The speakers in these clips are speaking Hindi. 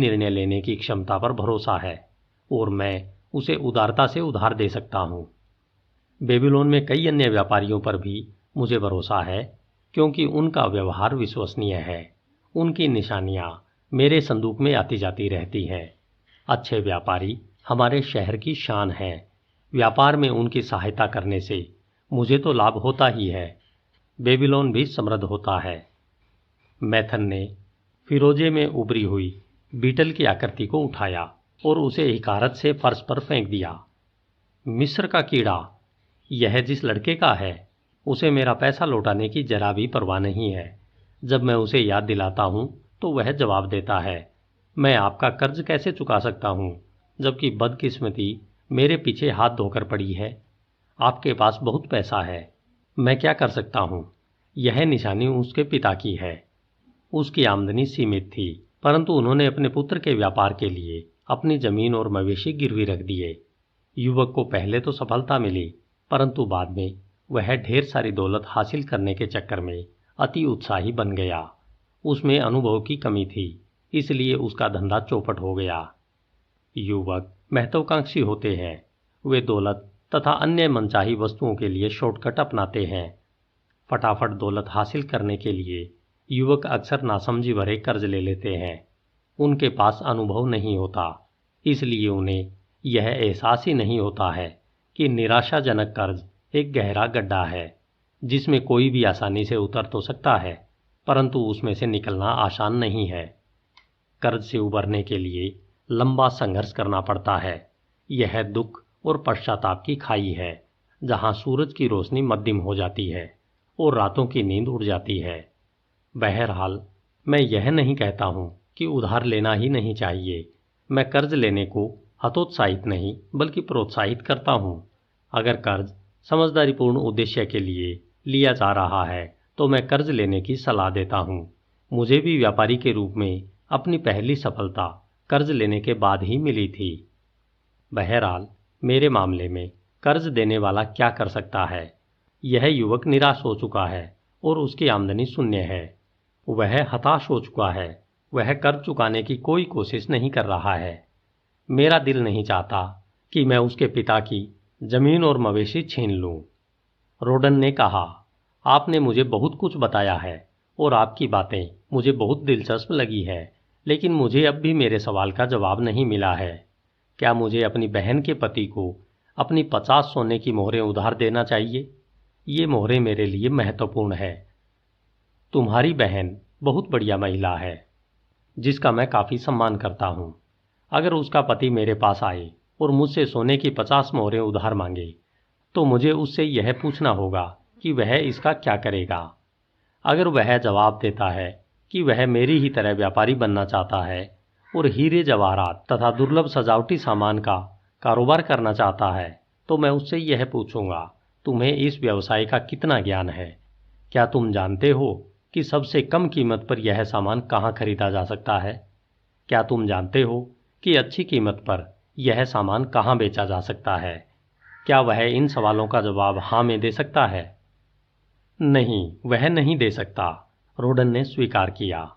निर्णय लेने की क्षमता पर भरोसा है और मैं उसे उदारता से उधार दे सकता हूँ। बेबीलोन में कई अन्य व्यापारियों पर भी मुझे भरोसा है, क्योंकि उनका व्यवहार विश्वसनीय है। उनकी निशानियाँ मेरे संदूक में आती जाती रहती हैं। अच्छे व्यापारी हमारे शहर की शान हैं। व्यापार में उनकी सहायता करने से मुझे तो लाभ होता ही है, बेबीलोन भी समृद्ध होता है। मैथन ने फिरोजे में उभरी हुई बीटल की आकृति को उठाया और उसे हिकारत से फर्श पर फेंक दिया। मिस्र का कीड़ा, यह जिस लड़के का है, उसे मेरा पैसा लौटाने की जरा भी परवाह नहीं है। जब मैं उसे याद दिलाता हूँ तो वह जवाब देता है, मैं आपका कर्ज कैसे चुका सकता हूँ, जबकि बदकिस्मती मेरे पीछे हाथ धोकर पड़ी है। आपके पास बहुत पैसा है, मैं क्या कर सकता हूँ। यह निशानी उसके पिता की है। उसकी आमदनी सीमित थी, परंतु उन्होंने अपने पुत्र के व्यापार के लिए अपनी जमीन और मवेशी गिरवी रख दिए। युवक को पहले तो सफलता मिली, परंतु बाद में वह ढेर सारी दौलत हासिल करने के चक्कर में अति उत्साही बन गया। उसमें अनुभव की कमी थी, इसलिए उसका धंधा चौपट हो गया। युवक महत्वाकांक्षी होते हैं। वे दौलत तथा अन्य मनचाही वस्तुओं के लिए शॉर्टकट अपनाते हैं। फटाफट दौलत हासिल करने के लिए युवक अक्सर नासमझी भरे कर्ज ले लेते हैं। उनके पास अनुभव नहीं होता, इसलिए उन्हें यह एहसास ही नहीं होता है कि निराशाजनक कर्ज एक गहरा गड्ढा है, जिसमें कोई भी आसानी से उतर तो सकता है, परंतु उसमें से निकलना आसान नहीं है। कर्ज से उबरने के लिए लंबा संघर्ष करना पड़ता है। यह दुख और पश्चाताप की खाई है, जहां सूरज की रोशनी मध्यम हो जाती है और रातों की नींद उड़ जाती है। बहरहाल, मैं यह नहीं कहता हूं कि उधार लेना ही नहीं चाहिए। मैं कर्ज लेने को हतोत्साहित नहीं बल्कि प्रोत्साहित करता हूं। अगर कर्ज समझदारीपूर्ण उद्देश्य के लिए लिया जा रहा है तो मैं कर्ज लेने की सलाह देता हूं। मुझे भी व्यापारी के रूप में अपनी पहली सफलता कर्ज लेने के बाद ही मिली थी। बहरहाल, मेरे मामले में कर्ज देने वाला क्या कर सकता है। यह युवक निराश हो चुका है और उसकी आमदनी शून्य है। वह हताश हो चुका है। वह कर्ज चुकाने की कोई कोशिश नहीं कर रहा है। मेरा दिल नहीं चाहता कि मैं उसके पिता की जमीन और मवेशी छीन लूं। रोडन ने कहा, आपने मुझे बहुत कुछ बताया है और आपकी बातें मुझे बहुत दिलचस्प लगी है, लेकिन मुझे अब भी मेरे सवाल का जवाब नहीं मिला है। क्या मुझे अपनी बहन के पति को अपनी 50 सोने की मोहरें उधार देना चाहिए? ये मोहरें मेरे लिए महत्वपूर्ण है। तुम्हारी बहन बहुत बढ़िया महिला है, जिसका मैं काफ़ी सम्मान करता हूँ। अगर उसका पति मेरे पास आए और मुझसे सोने की 50 मोहरें उधार मांगे, तो मुझे उससे यह पूछना होगा कि वह इसका क्या करेगा। अगर वह जवाब देता है कि वह मेरी ही तरह व्यापारी बनना चाहता है और हीरे जवाहरात तथा दुर्लभ सजावटी सामान का कारोबार करना चाहता है, तो मैं उससे यह पूछूंगा, तुम्हें इस व्यवसाय का कितना ज्ञान है? क्या तुम जानते हो कि सबसे कम कीमत पर यह सामान कहाँ खरीदा जा सकता है? क्या तुम जानते हो कि अच्छी कीमत पर यह सामान कहाँ बेचा जा सकता है? क्या वह इन सवालों का जवाब हाँ में दे सकता है? नहीं, वह नहीं दे सकता, रोडन ने स्वीकार किया।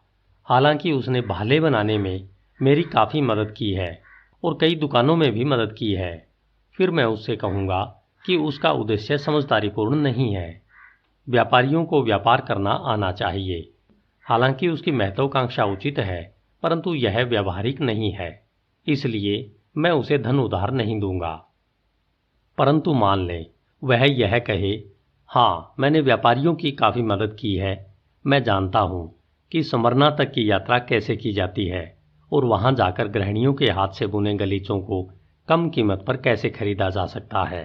हालांकि उसने भाले बनाने में मेरी काफ़ी मदद की है और कई दुकानों में भी मदद की है। फिर मैं उससे कहूँगा कि उसका उद्देश्य समझदारीपूर्ण नहीं है। व्यापारियों को व्यापार करना आना चाहिए। हालांकि उसकी महत्वाकांक्षा उचित है, परंतु यह व्यावहारिक नहीं है, इसलिए मैं उसे धन उधार नहीं दूंगा। परंतु मान लें वह यह कहे, हाँ, मैंने व्यापारियों की काफ़ी मदद की है। मैं जानता हूँ कि स्मरना तक की यात्रा कैसे की जाती है और वहाँ जाकर गृहिणियों के हाथ से बुने गलीचों को कम कीमत पर कैसे खरीदा जा सकता है।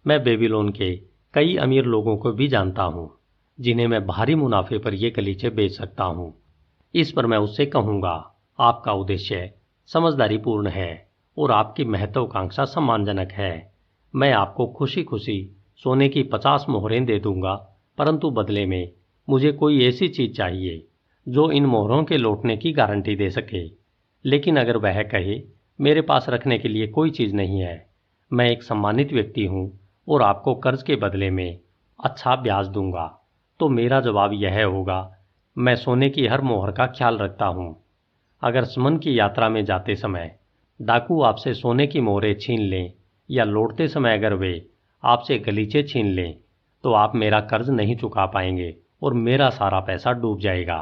मैं बेबीलोन के कई अमीर लोगों को भी जानता हूँ, जिन्हें मैं भारी मुनाफे पर ये गलीचे बेच सकता हूँ। इस पर मैं उससे कहूँगा, आपका उद्देश्य समझदारीपूर्ण है और आपकी महत्वाकांक्षा सम्मानजनक है। मैं आपको खुशी खुशी सोने की 50 मोहरें दे दूंगा, परंतु बदले में मुझे कोई ऐसी चीज़ चाहिए जो इन मोहरों के लौटने की गारंटी दे सके। लेकिन अगर वह कहे, मेरे पास रखने के लिए कोई चीज़ नहीं है, मैं एक सम्मानित व्यक्ति हूँ और आपको कर्ज के बदले में अच्छा ब्याज दूंगा, तो मेरा जवाब यह होगा, मैं सोने की हर मोहर का ख्याल रखता हूँ। अगर समन की यात्रा में जाते समय डाकू आपसे सोने की मोहरें छीन लें या लौटते समय अगर वे आपसे गलीचे छीन लें तो आप मेरा कर्ज नहीं चुका पाएंगे और मेरा सारा पैसा डूब जाएगा।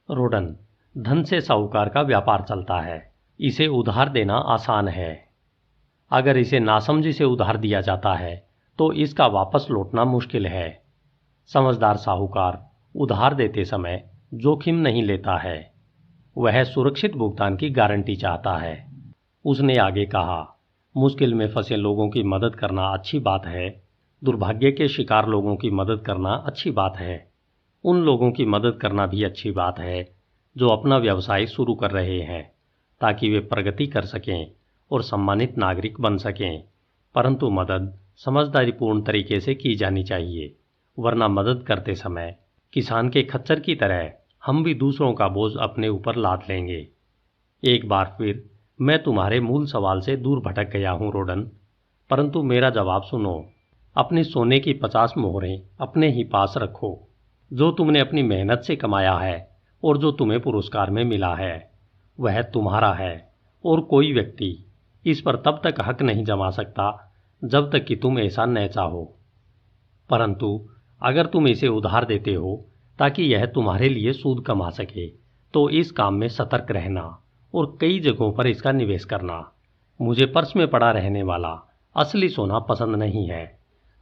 रोडन, धन से साहूकार का व्यापार चलता है। इसे उधार देना आसान है। अगर इसे नासमझी से उधार दिया जाता है तो इसका वापस लौटना मुश्किल है। समझदार साहूकार उधार देते समय जोखिम नहीं लेता है, वह सुरक्षित भुगतान की गारंटी चाहता है। उसने आगे कहा, मुश्किल में फंसे लोगों की मदद करना अच्छी बात है, दुर्भाग्य के शिकार लोगों की मदद करना अच्छी बात है। उन लोगों की मदद करना भी अच्छी बात है जो अपना व्यवसाय शुरू कर रहे हैं ताकि वे प्रगति कर सकें और सम्मानित नागरिक बन सकें, परंतु मदद समझदारीपूर्ण तरीके से की जानी चाहिए, वरना मदद करते समय किसान के खच्चर की तरह हम भी दूसरों का बोझ अपने ऊपर लाद लेंगे। एक बार फिर मैं तुम्हारे मूल सवाल से दूर भटक गया हूं रोडन, परंतु मेरा जवाब सुनो। अपनी सोने की 50 मोहरें अपने ही पास रखो, जो तुमने अपनी मेहनत से कमाया है और जो तुम्हें पुरस्कार में मिला है वह तुम्हारा है और कोई व्यक्ति इस पर तब तक हक नहीं जमा सकता जब तक कि तुम ऐसा न चाहो। परंतु अगर तुम इसे उधार देते हो ताकि यह तुम्हारे लिए सूद कमा सके तो इस काम में सतर्क रहना और कई जगहों पर इसका निवेश करना। मुझे पर्स में पड़ा रहने वाला असली सोना पसंद नहीं है।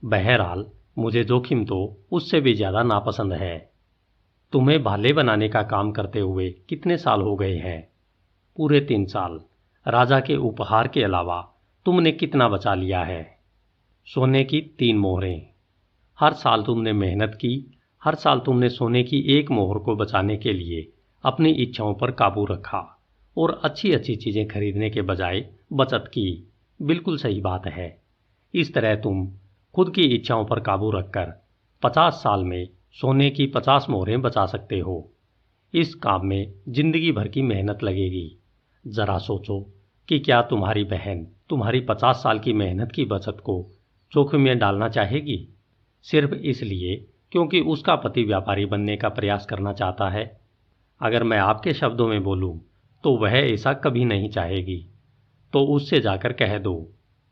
बहरहाल मुझे जोखिम तो उससे भी ज्यादा नापसंद है। तुम्हें भाले बनाने का काम करते हुए कितने साल हो गए हैं? पूरे 3 साल। राजा के उपहार के अलावा तुमने कितना बचा लिया है? सोने की 3 मोहरें। हर साल तुमने मेहनत की, हर साल तुमने सोने की 1 मोहर को बचाने के लिए अपनी इच्छाओं पर काबू रखा और अच्छी अच्छी चीजें खरीदने के बजाय बचत की। बिल्कुल सही बात है। इस तरह तुम खुद की इच्छाओं पर काबू रखकर 50 साल में सोने की 50 मोहरें बचा सकते हो। इस काम में जिंदगी भर की मेहनत लगेगी। जरा सोचो कि क्या तुम्हारी बहन तुम्हारी 50 साल की मेहनत की बचत को जोखिम में डालना चाहेगी, सिर्फ इसलिए क्योंकि उसका पति व्यापारी बनने का प्रयास करना चाहता है? अगर मैं आपके शब्दों में बोलूं तो वह ऐसा कभी नहीं चाहेगी। तो उससे जाकर कह दो,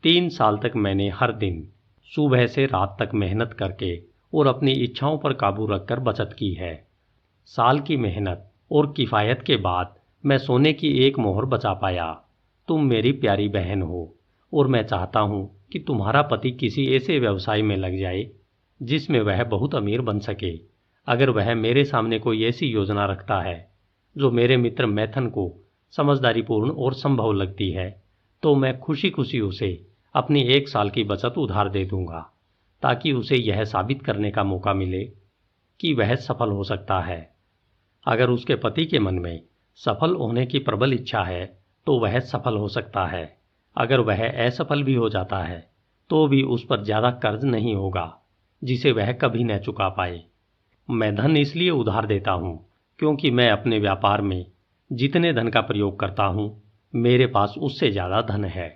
3 साल तक मैंने हर दिन सुबह से रात तक मेहनत करके और अपनी इच्छाओं पर काबू रखकर बचत की है। साल की मेहनत और किफ़ायत के बाद मैं सोने की 1 मोहर बचा पाया। तुम मेरी प्यारी बहन हो और मैं चाहता हूं कि तुम्हारा पति किसी ऐसे व्यवसाय में लग जाए जिसमें वह बहुत अमीर बन सके। अगर वह मेरे सामने कोई ऐसी योजना रखता है जो मेरे मित्र मैथन को समझदारीपूर्ण और संभव लगती है तो मैं खुशी खुशी उसे अपनी 1 साल की बचत उधार दे दूंगा, ताकि उसे यह साबित करने का मौका मिले कि वह सफल हो सकता है। अगर उसके पति के मन में सफल होने की प्रबल इच्छा है तो वह सफल हो सकता है। अगर वह असफल भी हो जाता है तो भी उस पर ज्यादा कर्ज नहीं होगा जिसे वह कभी न चुका पाए। मैं धन इसलिए उधार देता हूं क्योंकि मैं अपने व्यापार में जितने धन का प्रयोग करता हूं मेरे पास उससे ज्यादा धन है।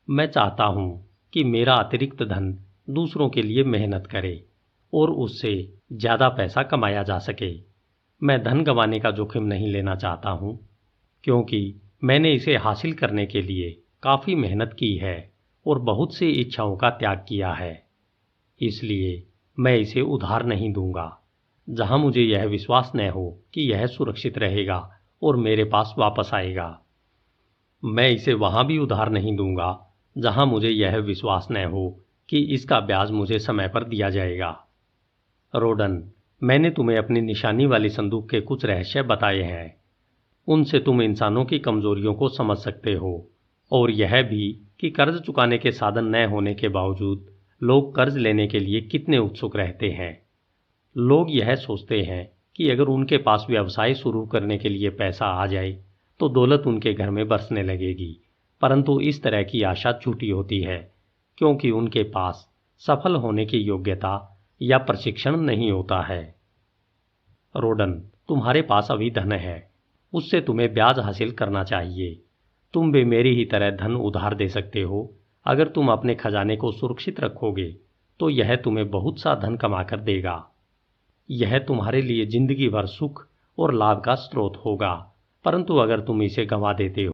मैं चाहता हूं कि मेरा अतिरिक्त धन दूसरों के लिए मेहनत करे और उससे ज्यादा पैसा कमाया जा सके। मैं धन गंवाने का जोखिम नहीं लेना चाहता हूं क्योंकि मैंने इसे हासिल करने के लिए काफी मेहनत की है और बहुत सी इच्छाओं का त्याग किया है। इसलिए मैं इसे उधार नहीं दूंगा जहां मुझे यह विश्वास न हो कि यह सुरक्षित रहेगा और मेरे पास वापस आएगा। मैं इसे वहां भी उधार नहीं दूंगा जहां मुझे यह विश्वास न हो कि इसका ब्याज मुझे समय पर दिया जाएगा। रोडन, मैंने तुम्हें अपनी निशानी वाली संदूक के कुछ रहस्य बताए हैं। उनसे तुम इंसानों की कमजोरियों को समझ सकते हो और यह भी कि कर्ज चुकाने के साधन न होने के बावजूद लोग कर्ज लेने के लिए कितने उत्सुक रहते हैं। लोग यह सोचते हैं कि अगर उनके पास व्यवसाय शुरू करने के लिए पैसा आ जाए तो दौलत उनके घर में बरसने लगेगी, परंतु इस तरह की आशा झूठी होती है क्योंकि उनके पास सफल होने की योग्यता या प्रशिक्षण नहीं होता है। रोडन, तुम्हारे पास अभी धन है, उससे तुम्हें ब्याज हासिल करना चाहिए। तुम भी मेरी ही तरह धन उधार दे सकते हो। अगर तुम अपने खजाने को सुरक्षित रखोगे तो यह तुम्हें बहुत सा धन कमाकर देगा। यह तुम्हारे लिए जिंदगी भर सुख और लाभ का स्रोत होगा परंतु अगर तुम इसे गंवा देते